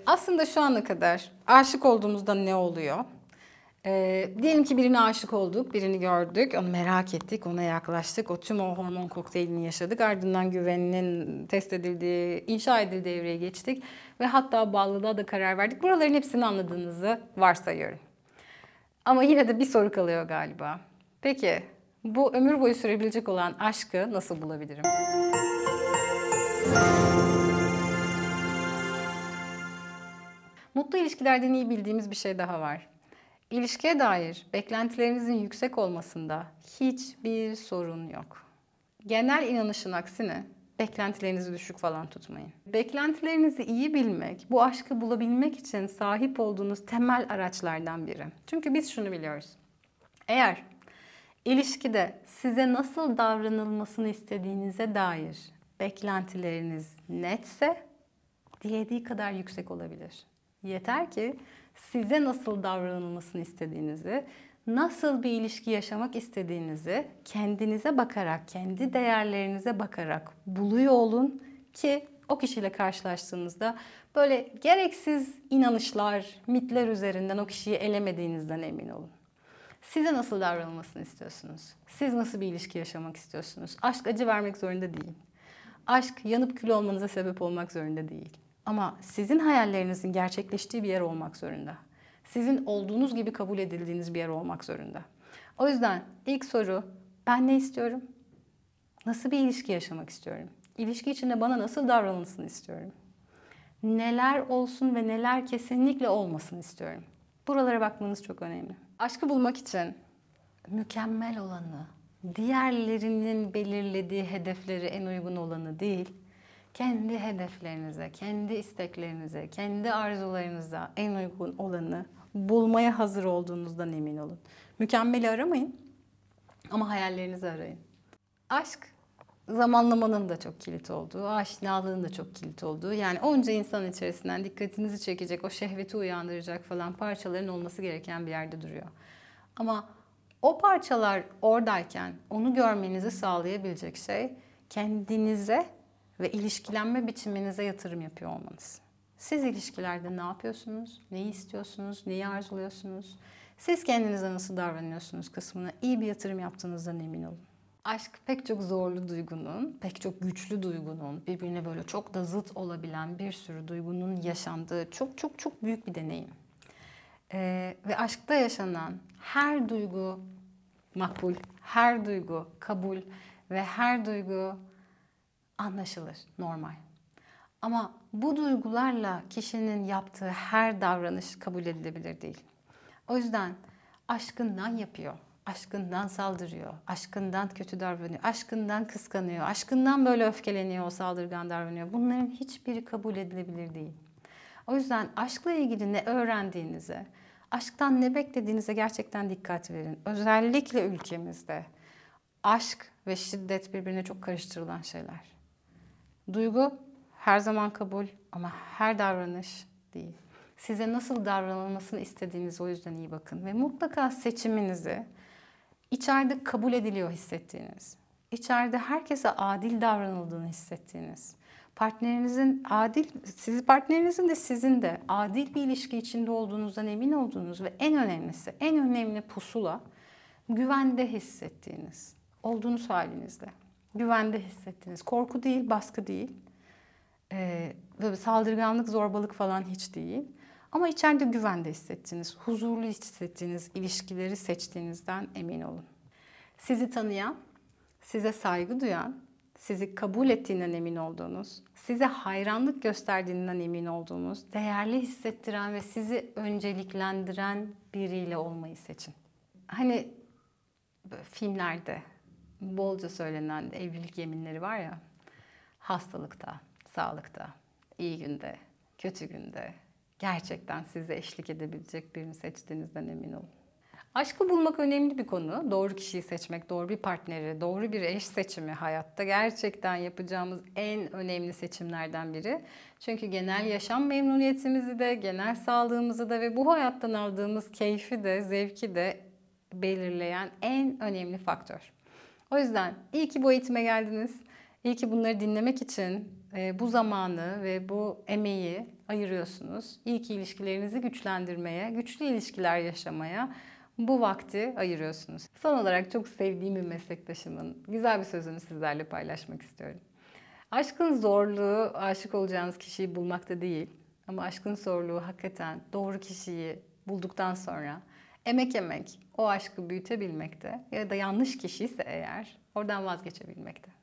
Aslında şu ana kadar aşık olduğumuzda ne oluyor? Diyelim ki birine aşık olduk, birini gördük, onu merak ettik, ona yaklaştık, o tüm o hormon kokteylini yaşadık. Ardından güveninin test edildiği, inşa edildiği evreye geçtik ve hatta bağlılığa da karar verdik. Buraların hepsini anladığınızı varsayıyorum. Ama yine de bir soru kalıyor galiba. Peki, bu ömür boyu sürebilecek olan aşkı nasıl bulabilirim? Mutlu ilişkilerden iyi bildiğimiz bir şey daha var. İlişkiye dair beklentilerinizin yüksek olmasında hiçbir sorun yok. Genel inanışın aksine beklentilerinizi düşük falan tutmayın. Beklentilerinizi iyi bilmek, bu aşkı bulabilmek için sahip olduğunuz temel araçlardan biri. Çünkü biz şunu biliyoruz. Eğer ilişkide size nasıl davranılmasını istediğinize dair beklentileriniz netse, dilediği kadar yüksek olabilir. Yeter ki size nasıl davranılmasını istediğinizi, nasıl bir ilişki yaşamak istediğinizi kendinize bakarak, kendi değerlerinize bakarak buluyor olun ki o kişiyle karşılaştığınızda böyle gereksiz inanışlar, mitler üzerinden o kişiyi elemediğinizden emin olun. Size nasıl davranılmasını istiyorsunuz? Siz nasıl bir ilişki yaşamak istiyorsunuz? Aşk acı vermek zorunda değil. Aşk yanıp kül olmanıza sebep olmak zorunda değil. Ama sizin hayallerinizin gerçekleştiği bir yer olmak zorunda. Sizin olduğunuz gibi kabul edildiğiniz bir yer olmak zorunda. O yüzden ilk soru, ben ne istiyorum? Nasıl bir ilişki yaşamak istiyorum? İlişki içinde bana nasıl davranılmasını istiyorum? Neler olsun ve neler kesinlikle olmasın istiyorum? Buralara bakmanız çok önemli. Aşkı bulmak için mükemmel olanı, diğerlerinin belirlediği hedefleri en uygun olanı değil, kendi hedeflerinize, kendi isteklerinize, kendi arzularınıza en uygun olanı bulmaya hazır olduğunuzdan emin olun. Mükemmeli aramayın ama hayallerinizi arayın. Aşk, zamanlamanın da çok kilit olduğu, aşinalığın da çok kilit olduğu, yani onca insan içerisinden dikkatinizi çekecek, o şehveti uyandıracak falan parçaların olması gereken bir yerde duruyor. Ama o parçalar oradayken onu görmenizi sağlayabilecek şey kendinize ve ilişkilenme biçiminize yatırım yapıyor olmanız. Siz ilişkilerde ne yapıyorsunuz, neyi istiyorsunuz, neyi arzuluyorsunuz, siz kendinize nasıl davranıyorsunuz kısmına iyi bir yatırım yaptığınızdan emin olun. Aşk pek çok zorlu duygunun, pek çok güçlü duygunun, birbirine böyle çok da zıt olabilen bir sürü duygunun yaşandığı çok çok çok büyük bir deneyim. Ve aşkta yaşanan her duygu makbul, her duygu kabul ve her duygu anlaşılır, normal. Ama bu duygularla kişinin yaptığı her davranış kabul edilebilir değil. O yüzden aşkından yapıyor, aşkından saldırıyor, aşkından kötü davranıyor, aşkından kıskanıyor, aşkından böyle öfkeleniyor, saldırgan davranıyor. Bunların hiçbiri kabul edilebilir değil. O yüzden aşkla ilgili ne öğrendiğinize, aşktan ne beklediğinize gerçekten dikkat verin. Özellikle ülkemizde aşk ve şiddet birbirine çok karıştırılan şeyler. Duygu her zaman kabul ama her davranış değil. Size nasıl davranılmasını istediğinize o yüzden iyi bakın. Ve mutlaka seçiminizi içeride kabul ediliyor hissettiğiniz, içeride herkese adil davranıldığını hissettiğiniz, partnerinizin de sizin de adil bir ilişki içinde olduğunuzdan emin olduğunuz ve en önemlisi, en önemli pusula güvende hissettiğiniz, olduğunuz halinizde. Güvende hissettiğiniz, korku değil, baskı değil, böyle saldırganlık, zorbalık falan hiç değil. Ama içeride güvende hissettiğiniz, huzurlu hissettiğiniz ilişkileri seçtiğinizden emin olun. Sizi tanıyan, size saygı duyan, sizi kabul ettiğinden emin olduğunuz, size hayranlık gösterdiğinden emin olduğunuz, değerli hissettiren ve sizi önceliklendiren biriyle olmayı seçin. Hani filmlerde bolca söylenen evlilik yeminleri var ya, hastalıkta, sağlıkta, iyi günde, kötü günde gerçekten size eşlik edebilecek birini seçtiğinizden emin olun. Aşkı bulmak önemli bir konu. Doğru kişiyi seçmek, doğru bir partneri, doğru bir eş seçimi hayatta gerçekten yapacağımız en önemli seçimlerden biri. Çünkü genel yaşam memnuniyetimizi de, genel sağlığımızı da ve bu hayattan aldığımız keyfi de, zevki de belirleyen en önemli faktör. O yüzden iyi ki bu eğitime geldiniz. İyi ki bunları dinlemek için bu zamanı ve bu emeği ayırıyorsunuz. İyi ki ilişkilerinizi güçlendirmeye, güçlü ilişkiler yaşamaya bu vakti ayırıyorsunuz. Son olarak çok sevdiğim bir meslektaşımın güzel bir sözünü sizlerle paylaşmak istiyorum. Aşkın zorluğu aşık olacağınız kişiyi bulmakta değil. Ama aşkın zorluğu hakikaten doğru kişiyi bulduktan sonra emek o aşkı büyütebilmekte ya da yanlış kişi ise eğer oradan vazgeçebilmekte.